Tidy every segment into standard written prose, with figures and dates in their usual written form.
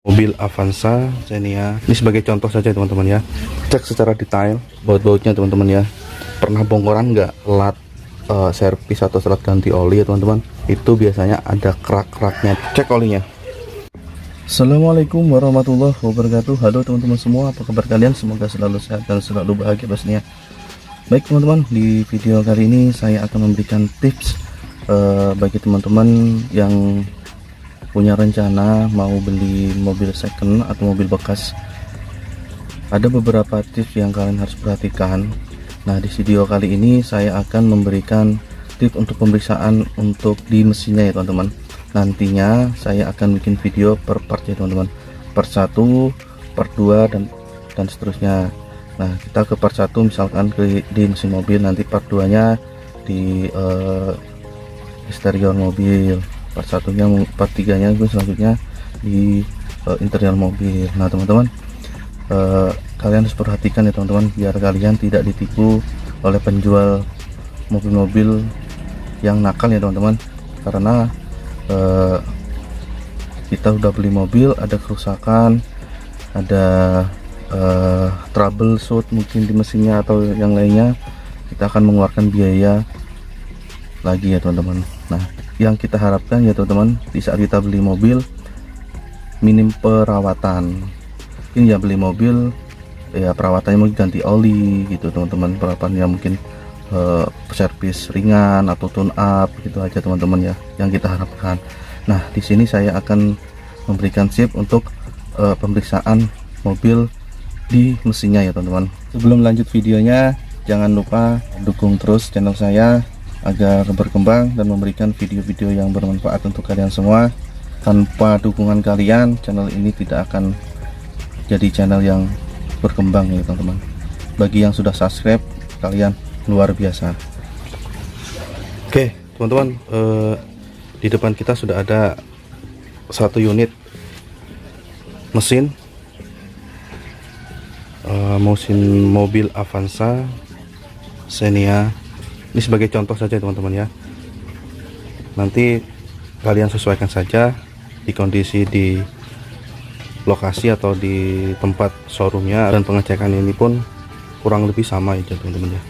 Mobil Avanza Xenia. Ini sebagai contoh saja teman-teman ya. Cek secara detail baut-bautnya teman-teman ya. Pernah bongkoran nggak lat servis atau selat ganti oli ya teman-teman? Itu biasanya ada kerak-keraknya. Cek olinya. Assalamualaikum warahmatullahi wabarakatuh. Halo teman-teman semua, apa kabar kalian? Semoga selalu sehat dan selalu bahagia pastinya. Baik teman-teman, di video kali ini saya akan memberikan tips bagi teman-teman yang punya rencana mau beli mobil second atau mobil bekas. Ada beberapa tips yang kalian harus perhatikan. Nah, di video kali ini saya akan memberikan tips untuk pemeriksaan untuk di mesinnya ya teman-teman. Nantinya saya akan bikin video per part ya teman-teman, part 1, part 2 dan seterusnya. Nah, kita ke part 1 misalkan di mesin mobil, nanti part 2 nya di eksterior mobil, part 1 nya, part 3 nya itu selanjutnya di interior mobil. Nah teman-teman, kalian harus perhatikan ya teman-teman, biar kalian tidak ditipu oleh penjual mobil-mobil yang nakal ya teman-teman. Karena kita udah beli mobil, ada kerusakan, ada troubleshoot mungkin di mesinnya atau yang lainnya, kita akan mengeluarkan biaya lagi ya teman-teman. Nah, yang kita harapkan ya teman-teman, di saat kita beli mobil, minim perawatan. Ini ya, beli mobil ya perawatannya mungkin ganti oli gitu teman-teman, perawatannya mungkin servis ringan atau tune up gitu aja teman-teman ya yang kita harapkan. Nah, di sini saya akan memberikan tip untuk pemeriksaan mobil di mesinnya ya teman-teman. Sebelum lanjut videonya, jangan lupa dukung terus channel saya agar berkembang dan memberikan video-video yang bermanfaat untuk kalian semua. Tanpa dukungan kalian, channel ini tidak akan jadi channel yang berkembang ya teman-teman. Bagi yang sudah subscribe, kalian luar biasa. Oke teman-teman, di depan kita sudah ada satu unit mesin mobil Avanza Xenia. Ini sebagai contoh saja teman-teman ya. Nanti kalian sesuaikan saja di kondisi di lokasi atau di tempat showroomnya, dan pengecekan ini pun kurang lebih sama ya teman-teman ya.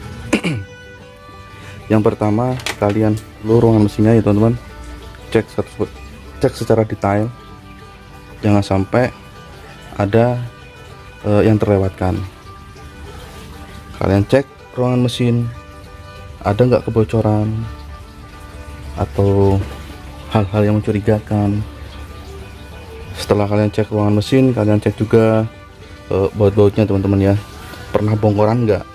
Yang pertama, kalian ruangan mesinnya ya teman-teman, cek secara detail, jangan sampai ada yang terlewatkan. Kalian cek ruangan mesin, ada nggak kebocoran atau hal-hal yang mencurigakan. Setelah kalian cek ruangan mesin, kalian cek juga baut-bautnya teman-teman ya, pernah bongkoran nggak.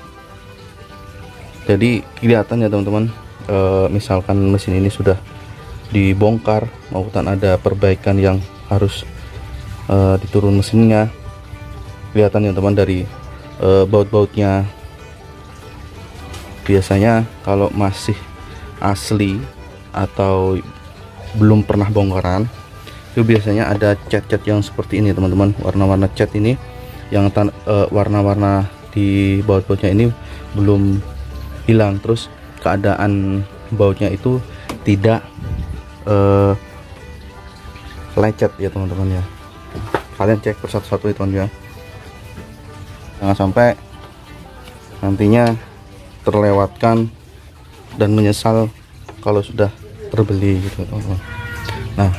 Jadi kelihatan ya teman-teman, misalkan mesin ini sudah dibongkar maupun ada perbaikan yang harus diturun mesinnya, kelihatan ya teman dari baut-bautnya. Biasanya kalau masih asli atau belum pernah bongkaran, itu biasanya ada cat-cat yang seperti ini teman-teman. Warna-warna cat ini yang warna-warna di baut-bautnya ini belum hilang, terus keadaan bautnya itu tidak lecet ya teman-teman ya. Kalian cek persatu-satu ya teman-teman ya, jangan sampai nantinya terlewatkan dan menyesal kalau sudah terbeli gitu teman-teman. Nah,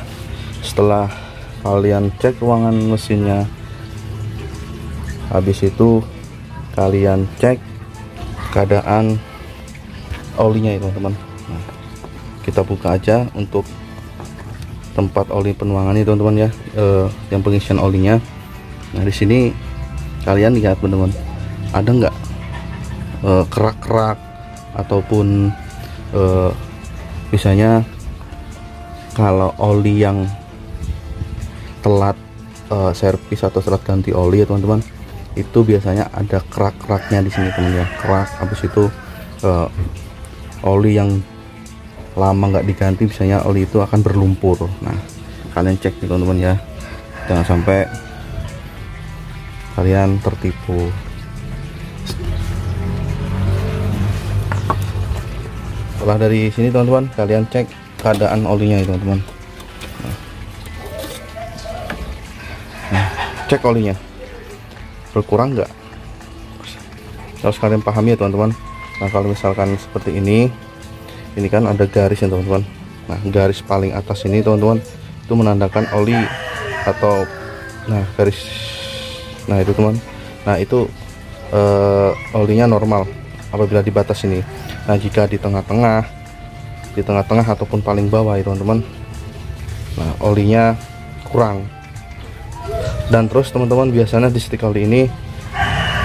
setelah kalian cek ruangan mesinnya, habis itu kalian cek keadaan olinya ya teman-teman. Nah, kita buka aja untuk tempat oli penuangan ini teman-teman ya, yang pengisian olinya. Nah, di sini kalian lihat teman-teman, ada nggak kerak-kerak ataupun misalnya kalau oli yang telat servis atau selat ganti oli ya teman-teman, itu biasanya ada kerak-keraknya di sini teman ya, kerak. Habis itu oli yang lama nggak diganti, misalnya oli itu akan berlumpur. Nah, kalian cek nih teman-teman ya, jangan sampai kalian tertipu. Setelah dari sini teman-teman, kalian cek keadaan olinya ya teman-teman. Nah, cek olinya berkurang nggak, harus kalian pahami ya teman-teman. Nah kalau misalkan seperti ini kan ada garis ya teman-teman. Nah garis paling atas ini teman-teman itu menandakan oli atau garis, nah itu teman, nah itu olinya normal apabila di batas ini. Nah jika di tengah-tengah ataupun paling bawah ya teman-teman, nah olinya kurang. Dan terus teman-teman biasanya di stick oli ini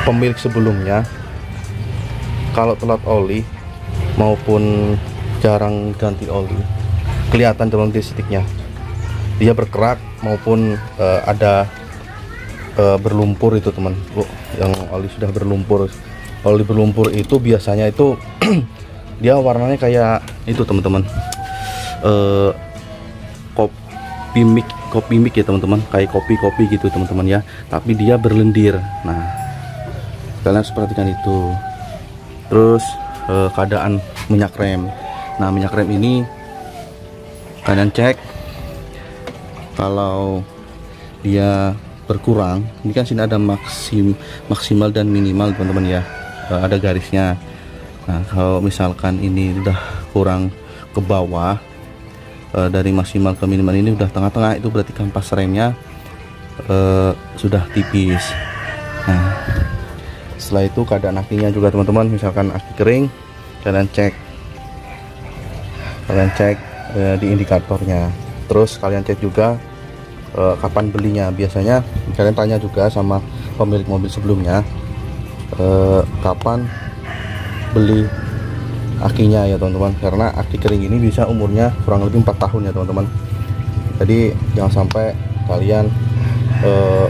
pemilik sebelumnya kalau telat oli maupun jarang ganti oli kelihatan teman di sticknya, dia berkerak maupun ada berlumpur itu teman. Yang oli sudah berlumpur, oli berlumpur itu biasanya itu dia warnanya kayak itu teman-teman, kopi mik ya teman-teman, kayak kopi gitu teman-teman ya, tapi dia berlendir. Nah kalian harus perhatikan itu. Terus keadaan minyak rem, nah minyak rem ini kalian cek kalau dia berkurang. Ini kan sini ada maksimal dan minimal teman-teman ya, ada garisnya. Nah kalau misalkan ini udah kurang ke bawah, dari maksimal ke minimal ini udah tengah-tengah, itu berarti kampas remnya sudah tipis. Nah setelah itu keadaan akinya juga teman-teman, misalkan aki kering kalian cek di indikatornya. Terus kalian cek juga kapan belinya. Biasanya kalian tanya juga sama pemilik mobil sebelumnya kapan beli akinya ya teman-teman, karena aki kering ini bisa umurnya kurang lebih 4 tahun ya teman-teman. Jadi jangan sampai kalian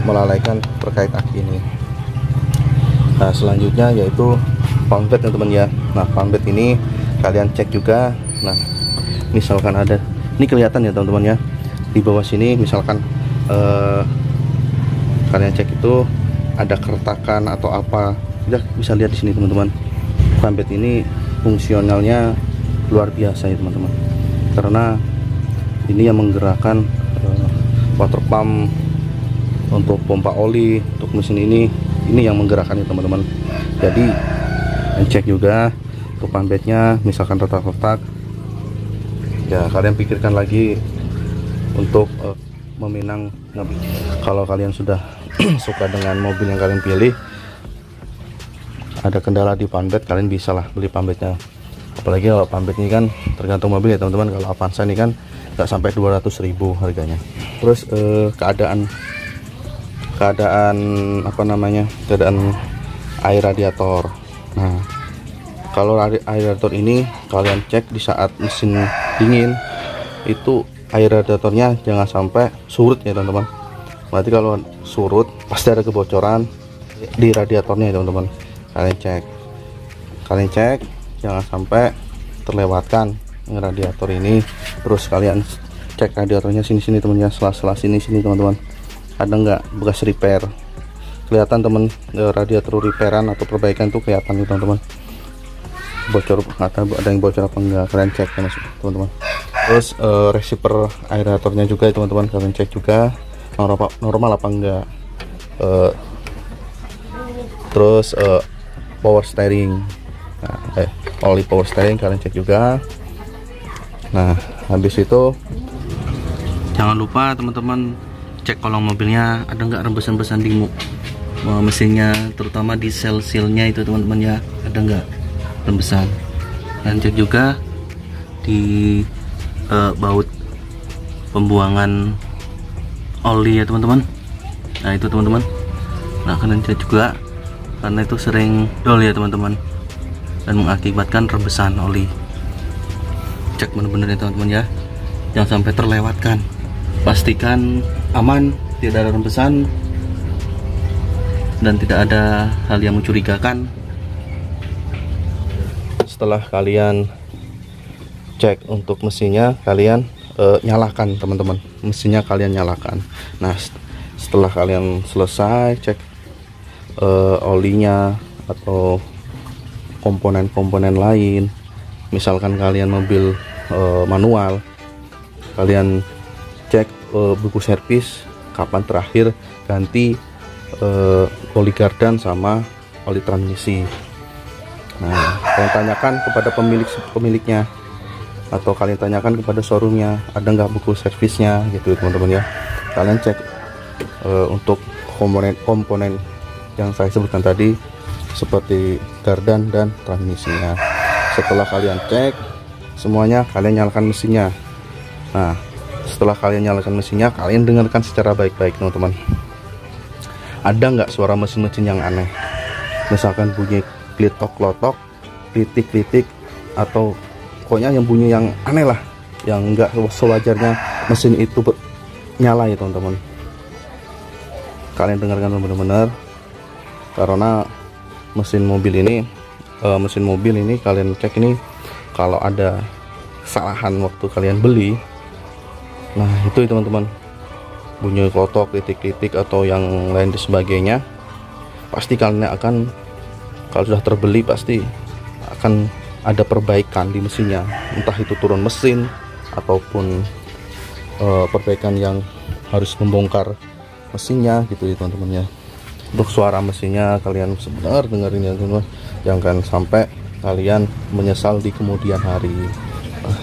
melalaikan terkait aki ini. Nah selanjutnya yaitu pump bed ya teman ya. Nah pump bed ini kalian cek juga. Nah misalkan ada, ini kelihatan ya teman-teman ya, di bawah sini misalkan kalian cek itu ada keretakan atau apa, udah bisa lihat di sini teman-teman. Pump bed ini fungsionalnya luar biasa ya teman-teman, karena ini yang menggerakkan water pump untuk pompa oli untuk mesin ini yang menggerakkan ya teman-teman. Jadi cek juga untuk pump bednya, misalkan retak-retak ya kalian pikirkan lagi untuk meminang. Kalau kalian sudah suka dengan mobil yang kalian pilih, ada kendala di pump bed, kalian bisa lah beli pump bednya. Apalagi kalau pump bed ini kan tergantung mobil ya teman-teman. Kalau Avanza ini kan nggak sampai 200.000 harganya. Terus keadaan keadaan air radiator. Nah kalau air radiator ini kalian cek di saat mesin dingin, itu air radiatornya jangan sampai surut ya teman-teman. Berarti kalau surut pasti ada kebocoran di radiatornya ya teman-teman. Kalian cek jangan sampai terlewatkan radiator ini. Terus kalian cek radiatornya sini teman-teman, sela-sela sini teman-teman, ada nggak bekas repair. Kelihatan teman, radiator repairan atau perbaikan tuh kelihatan nih teman-teman, bocor atau ada yang bocor apa enggak, kalian cek ya teman-teman. Terus receiver air radiatornya juga ya teman-teman, kalian cek juga normal apa enggak. Terus power steering, oli power steering kalian cek juga. Nah habis itu jangan lupa teman-teman cek kolong mobilnya ada nggak rembesan-rembesan di mesinnya, terutama di seal-sealnya itu teman-teman ya, ada nggak rembesan. Dan cek juga di baut pembuangan oli ya teman-teman. Nah itu teman-teman, nah kalian cek juga karena itu sering dol ya teman-teman dan mengakibatkan rembesan oli. Cek bener-bener ya teman-teman ya, jangan sampai terlewatkan. Pastikan aman, tidak ada rembesan dan tidak ada hal yang mencurigakan. Setelah kalian cek untuk mesinnya, kalian nyalakan teman-teman, mesinnya kalian nyalakan. Nah setelah kalian selesai cek olinya atau komponen-komponen lain, misalkan kalian mobil manual, kalian cek buku servis kapan terakhir ganti oli gardan sama oli transmisi. Nah, kalian tanyakan kepada pemiliknya, atau kalian tanyakan kepada showroomnya, ada nggak buku servisnya gitu teman-teman ya. Kalian cek untuk komponen yang saya sebutkan tadi, seperti gardan dan transmisinya. Setelah kalian cek semuanya, kalian nyalakan mesinnya. Nah, setelah kalian nyalakan mesinnya, kalian dengarkan secara baik-baik teman-teman. Ada nggak suara mesin-mesin yang aneh, misalkan bunyi klitok-klotok, klitik-klitik, atau pokoknya yang bunyi yang aneh lah, yang nggak sewajarnya mesin itu nyala ya teman-teman. Kalian dengarkan benar-benar, karena mesin mobil ini kalian cek ini, kalau ada kesalahan waktu kalian beli, nah itu teman-teman, bunyi klotok, titik-titik, atau yang lain sebagainya, pasti kalian akan, kalau sudah terbeli pasti akan ada perbaikan di mesinnya, entah itu turun mesin ataupun perbaikan yang harus membongkar mesinnya gitu ya teman-teman ya. Untuk suara mesinnya kalian sebenarnya dengerin ya teman-teman, jangan sampai kalian menyesal di kemudian hari.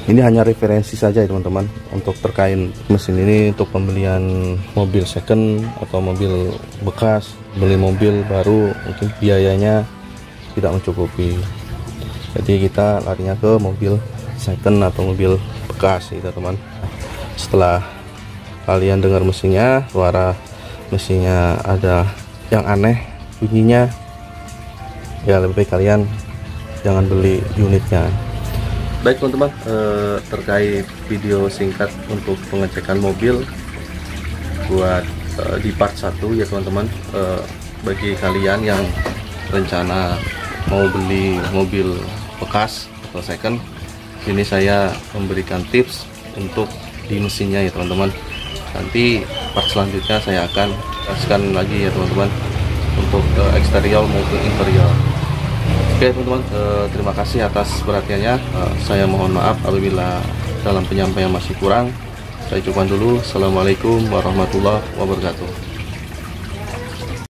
Ini hanya referensi saja ya teman-teman, untuk terkait mesin ini. Untuk pembelian mobil second atau mobil bekas, beli mobil baru mungkin biayanya tidak mencukupi, jadi kita larinya ke mobil second atau mobil bekas gitu teman. Setelah kalian dengar mesinnya, suara mesinnya ada yang aneh bunyinya, ya lebih baik kalian jangan beli unitnya. Baik teman-teman, terkait video singkat untuk pengecekan mobil buat di part 1 ya teman-teman. Bagi kalian yang rencana mau beli mobil bekas atau second, ini saya memberikan tips untuk di mesinnya ya teman-teman. Nanti part selanjutnya saya akan jelaskan lagi ya teman-teman, untuk eksterior maupun interior. Oke teman-teman, terima kasih atas perhatiannya. Saya mohon maaf apabila dalam penyampaian masih kurang. Saya cukupkan dulu. Assalamualaikum warahmatullahi wabarakatuh.